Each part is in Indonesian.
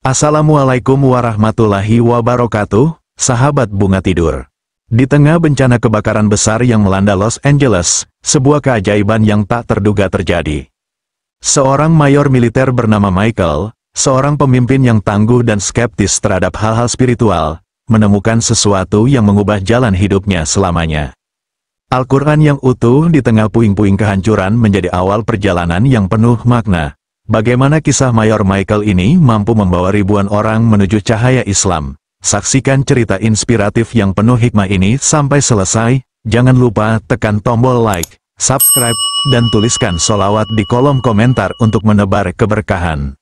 Assalamualaikum warahmatullahi wabarakatuh, sahabat bunga tidur. Di tengah bencana kebakaran besar yang melanda Los Angeles, sebuah keajaiban yang tak terduga terjadi. Seorang mayor militer bernama Michael, seorang pemimpin yang tangguh dan skeptis terhadap hal-hal spiritual, menemukan sesuatu yang mengubah jalan hidupnya selamanya. Al-Quran yang utuh di tengah puing-puing kehancuran menjadi awal perjalanan yang penuh makna. Bagaimana kisah Mayor Michael ini mampu membawa ribuan orang menuju cahaya Islam? Saksikan cerita inspiratif yang penuh hikmah ini sampai selesai. Jangan lupa tekan tombol like, subscribe, dan tuliskan sholawat di kolom komentar untuk menebar keberkahan.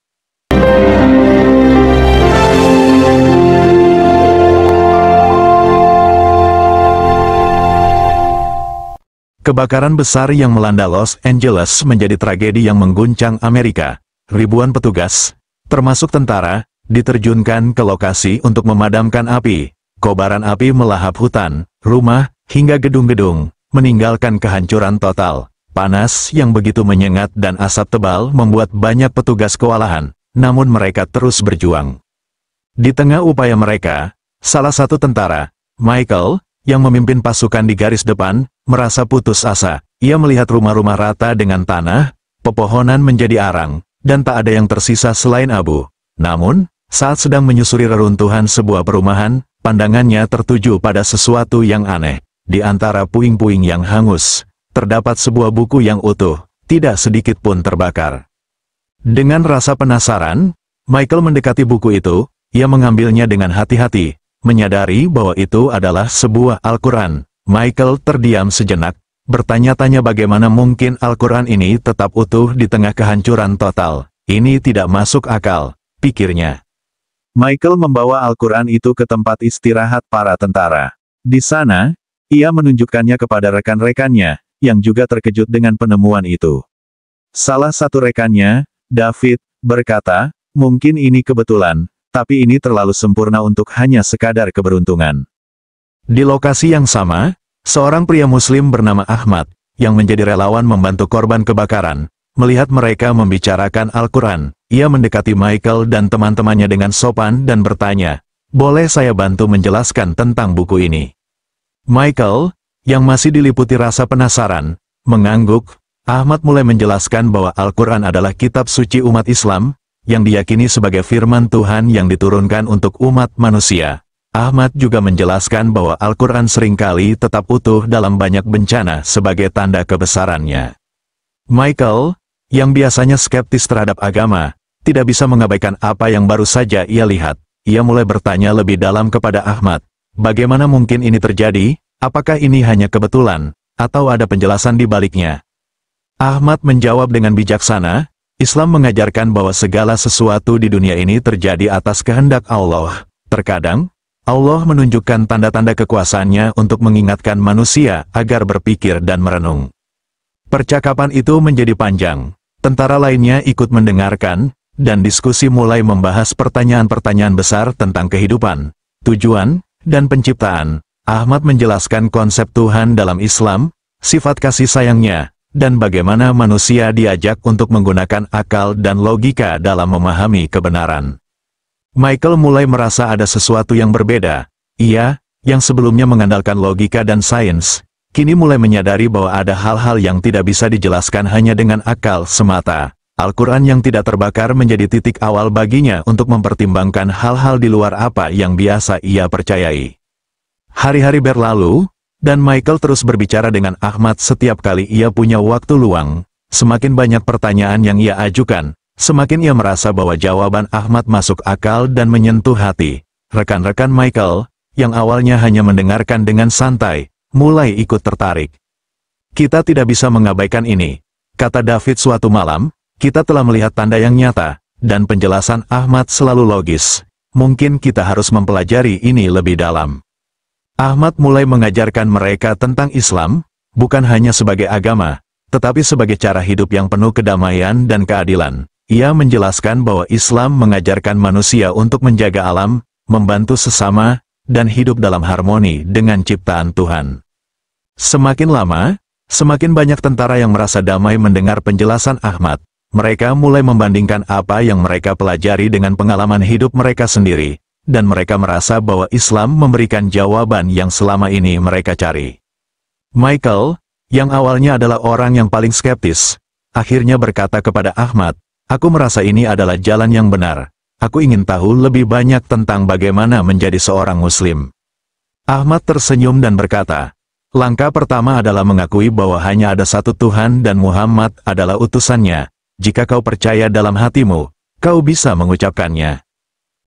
Kebakaran besar yang melanda Los Angeles menjadi tragedi yang mengguncang Amerika. Ribuan petugas, termasuk tentara, diterjunkan ke lokasi untuk memadamkan api. Kobaran api melahap hutan, rumah, hingga gedung-gedung, meninggalkan kehancuran total. Panas yang begitu menyengat dan asap tebal membuat banyak petugas kewalahan, namun mereka terus berjuang. Di tengah upaya mereka, salah satu tentara, Michael, yang memimpin pasukan di garis depan, merasa putus asa. Ia melihat rumah-rumah rata dengan tanah, pepohonan menjadi arang, dan tak ada yang tersisa selain abu. Namun, saat sedang menyusuri reruntuhan sebuah perumahan, pandangannya tertuju pada sesuatu yang aneh. Di antara puing-puing yang hangus, terdapat sebuah buku yang utuh, tidak sedikit pun terbakar. Dengan rasa penasaran, Michael mendekati buku itu. Ia mengambilnya dengan hati-hati, menyadari bahwa itu adalah sebuah Al-Quran. Michael terdiam sejenak, bertanya-tanya bagaimana mungkin Al-Quran ini tetap utuh di tengah kehancuran total. Ini tidak masuk akal, pikirnya. Michael membawa Al-Quran itu ke tempat istirahat para tentara. Di sana, ia menunjukkannya kepada rekan-rekannya, yang juga terkejut dengan penemuan itu. Salah satu rekannya, David, berkata, "Mungkin ini kebetulan, tapi ini terlalu sempurna untuk hanya sekadar keberuntungan." Di lokasi yang sama, seorang pria Muslim bernama Ahmad, yang menjadi relawan membantu korban kebakaran, melihat mereka membicarakan Al-Quran. Ia mendekati Michael dan teman-temannya dengan sopan dan bertanya, "Boleh saya bantu menjelaskan tentang buku ini?" Michael, yang masih diliputi rasa penasaran, mengangguk. Ahmad mulai menjelaskan bahwa Al-Quran adalah kitab suci umat Islam, yang diyakini sebagai firman Tuhan yang diturunkan untuk umat manusia. Ahmad juga menjelaskan bahwa Al-Quran seringkali tetap utuh dalam banyak bencana sebagai tanda kebesarannya. Michael, yang biasanya skeptis terhadap agama, tidak bisa mengabaikan apa yang baru saja ia lihat. Ia mulai bertanya lebih dalam kepada Ahmad, bagaimana mungkin ini terjadi? Apakah ini hanya kebetulan, atau ada penjelasan di baliknya? Ahmad menjawab dengan bijaksana, Islam mengajarkan bahwa segala sesuatu di dunia ini terjadi atas kehendak Allah. Terkadang, Allah menunjukkan tanda-tanda kekuasaannya untuk mengingatkan manusia agar berpikir dan merenung. Percakapan itu menjadi panjang. Tentara lainnya ikut mendengarkan, dan diskusi mulai membahas pertanyaan-pertanyaan besar tentang kehidupan, tujuan, dan penciptaan. Ahmad menjelaskan konsep Tuhan dalam Islam, sifat kasih sayangnya, dan bagaimana manusia diajak untuk menggunakan akal dan logika dalam memahami kebenaran. Michael mulai merasa ada sesuatu yang berbeda. Ia, yang sebelumnya mengandalkan logika dan sains, kini mulai menyadari bahwa ada hal-hal yang tidak bisa dijelaskan hanya dengan akal semata. Al-Quran yang tidak terbakar menjadi titik awal baginya untuk mempertimbangkan hal-hal di luar apa yang biasa ia percayai. Hari-hari berlalu, dan Michael terus berbicara dengan Ahmad setiap kali ia punya waktu luang. Semakin banyak pertanyaan yang ia ajukan, semakin ia merasa bahwa jawaban Ahmad masuk akal dan menyentuh hati. Rekan-rekan Michael, yang awalnya hanya mendengarkan dengan santai, mulai ikut tertarik. "Kita tidak bisa mengabaikan ini," kata David suatu malam, "kita telah melihat tanda yang nyata, dan penjelasan Ahmad selalu logis. Mungkin kita harus mempelajari ini lebih dalam." Ahmad mulai mengajarkan mereka tentang Islam, bukan hanya sebagai agama, tetapi sebagai cara hidup yang penuh kedamaian dan keadilan. Ia menjelaskan bahwa Islam mengajarkan manusia untuk menjaga alam, membantu sesama, dan hidup dalam harmoni dengan ciptaan Tuhan. Semakin lama, semakin banyak tentara yang merasa damai mendengar penjelasan Ahmad. Mereka mulai membandingkan apa yang mereka pelajari dengan pengalaman hidup mereka sendiri, dan mereka merasa bahwa Islam memberikan jawaban yang selama ini mereka cari. Michael, yang awalnya adalah orang yang paling skeptis, akhirnya berkata kepada Ahmad, "Aku merasa ini adalah jalan yang benar. Aku ingin tahu lebih banyak tentang bagaimana menjadi seorang Muslim." Ahmad tersenyum dan berkata, "Langkah pertama adalah mengakui bahwa hanya ada satu Tuhan dan Muhammad adalah utusannya. Jika kau percaya dalam hatimu, kau bisa mengucapkannya."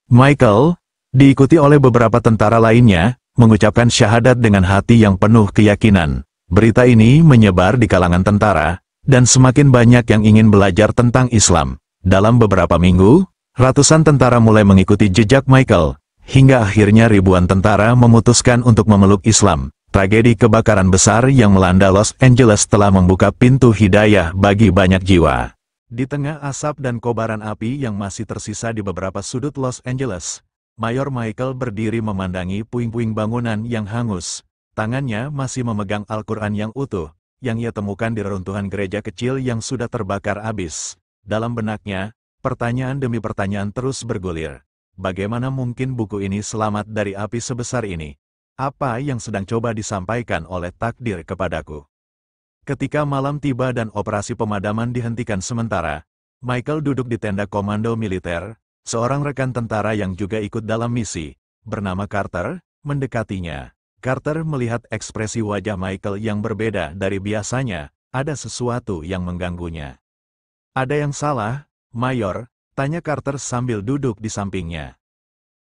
Michael, diikuti oleh beberapa tentara lainnya, mengucapkan syahadat dengan hati yang penuh keyakinan. Berita ini menyebar di kalangan tentara, dan semakin banyak yang ingin belajar tentang Islam. Dalam beberapa minggu, ratusan tentara mulai mengikuti jejak Michael, hingga akhirnya ribuan tentara memutuskan untuk memeluk Islam. Tragedi kebakaran besar yang melanda Los Angeles telah membuka pintu hidayah bagi banyak jiwa. Di tengah asap dan kobaran api yang masih tersisa di beberapa sudut Los Angeles, Mayor Michael berdiri memandangi puing-puing bangunan yang hangus. Tangannya masih memegang Al-Quran yang utuh, yang ia temukan di reruntuhan gereja kecil yang sudah terbakar habis. Dalam benaknya, pertanyaan demi pertanyaan terus bergulir. Bagaimana mungkin buku ini selamat dari api sebesar ini? Apa yang sedang coba disampaikan oleh takdir kepadaku? Ketika malam tiba dan operasi pemadaman dihentikan sementara, Michael duduk di tenda komando militer. Seorang rekan tentara yang juga ikut dalam misi, bernama Carter, mendekatinya. Carter melihat ekspresi wajah Michael yang berbeda dari biasanya, ada sesuatu yang mengganggunya. "Ada yang salah, Mayor?" tanya Carter sambil duduk di sampingnya.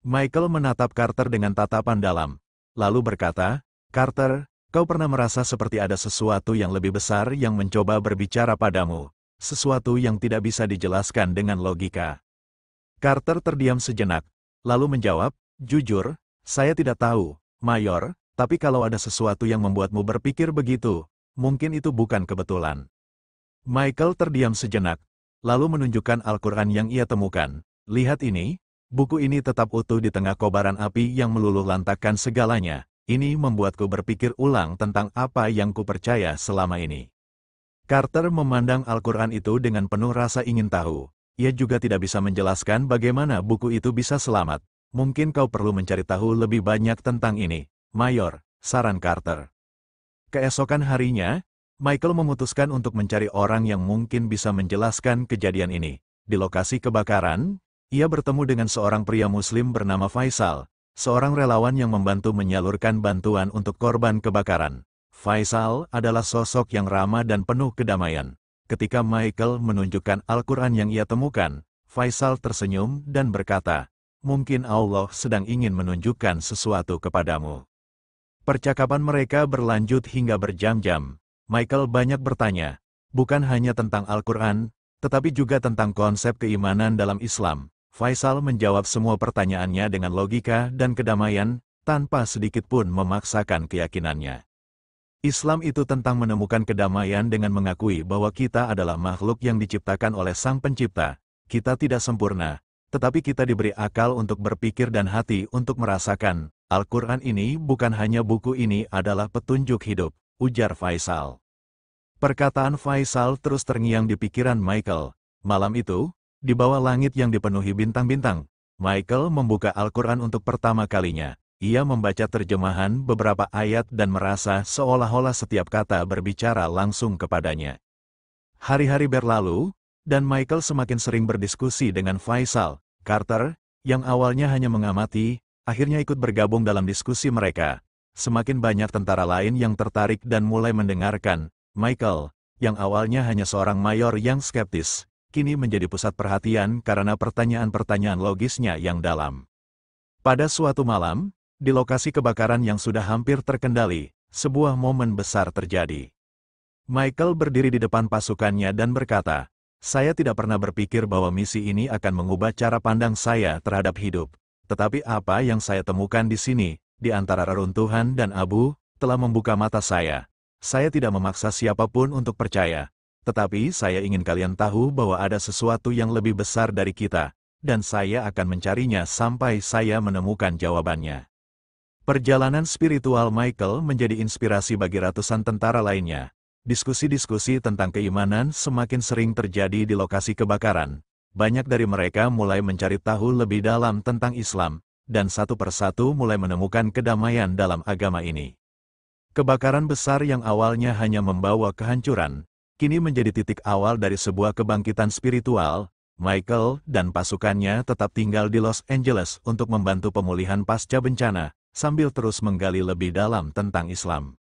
Michael menatap Carter dengan tatapan dalam, lalu berkata, "Carter, kau pernah merasa seperti ada sesuatu yang lebih besar yang mencoba berbicara padamu, sesuatu yang tidak bisa dijelaskan dengan logika?" Carter terdiam sejenak, lalu menjawab, "Jujur, saya tidak tahu, Mayor, tapi kalau ada sesuatu yang membuatmu berpikir begitu, mungkin itu bukan kebetulan." Michael terdiam sejenak, lalu menunjukkan Al-Quran yang ia temukan. "Lihat ini, buku ini tetap utuh di tengah kobaran api yang meluluh lantakkan segalanya. Ini membuatku berpikir ulang tentang apa yang kupercaya selama ini." Carter memandang Al-Quran itu dengan penuh rasa ingin tahu. Ia juga tidak bisa menjelaskan bagaimana buku itu bisa selamat. "Mungkin kau perlu mencari tahu lebih banyak tentang ini, Mayor," saran Carter. Keesokan harinya, Michael memutuskan untuk mencari orang yang mungkin bisa menjelaskan kejadian ini. Di lokasi kebakaran, ia bertemu dengan seorang pria Muslim bernama Faisal, seorang relawan yang membantu menyalurkan bantuan untuk korban kebakaran. Faisal adalah sosok yang ramah dan penuh kedamaian. Ketika Michael menunjukkan Al-Quran yang ia temukan, Faisal tersenyum dan berkata, "Mungkin Allah sedang ingin menunjukkan sesuatu kepadamu." Percakapan mereka berlanjut hingga berjam-jam. Michael banyak bertanya, bukan hanya tentang Al-Quran, tetapi juga tentang konsep keimanan dalam Islam. Faisal menjawab semua pertanyaannya dengan logika dan kedamaian, tanpa sedikit pun memaksakan keyakinannya. Islam itu tentang menemukan kedamaian dengan mengakui bahwa kita adalah makhluk yang diciptakan oleh Sang Pencipta. Kita tidak sempurna, tetapi kita diberi akal untuk berpikir dan hati untuk merasakan. Al-Quran ini bukan hanya buku, ini adalah petunjuk hidup, ujar Faisal. Perkataan Faisal terus terngiang di pikiran Michael. Malam itu, di bawah langit yang dipenuhi bintang-bintang, Michael membuka Al-Quran untuk pertama kalinya. Ia membaca terjemahan beberapa ayat dan merasa seolah-olah setiap kata berbicara langsung kepadanya. Hari-hari berlalu, dan Michael semakin sering berdiskusi dengan Faisal. Carter, yang awalnya hanya mengamati, akhirnya ikut bergabung dalam diskusi mereka. Semakin banyak tentara lain yang tertarik dan mulai mendengarkan. Michael, yang awalnya hanya seorang mayor yang skeptis, kini menjadi pusat perhatian karena pertanyaan-pertanyaan logisnya yang dalam. Pada suatu malam, di lokasi kebakaran yang sudah hampir terkendali, sebuah momen besar terjadi. Michael berdiri di depan pasukannya dan berkata, "Saya tidak pernah berpikir bahwa misi ini akan mengubah cara pandang saya terhadap hidup. Tetapi apa yang saya temukan di sini, di antara reruntuhan dan abu, telah membuka mata saya. Saya tidak memaksa siapapun untuk percaya. Tetapi saya ingin kalian tahu bahwa ada sesuatu yang lebih besar dari kita, dan saya akan mencarinya sampai saya menemukan jawabannya." Perjalanan spiritual Michael menjadi inspirasi bagi ratusan tentara lainnya. Diskusi-diskusi tentang keimanan semakin sering terjadi di lokasi kebakaran. Banyak dari mereka mulai mencari tahu lebih dalam tentang Islam, dan satu persatu mulai menemukan kedamaian dalam agama ini. Kebakaran besar yang awalnya hanya membawa kehancuran, kini menjadi titik awal dari sebuah kebangkitan spiritual. Michael dan pasukannya tetap tinggal di Los Angeles untuk membantu pemulihan pasca bencana, sambil terus menggali lebih dalam tentang Islam.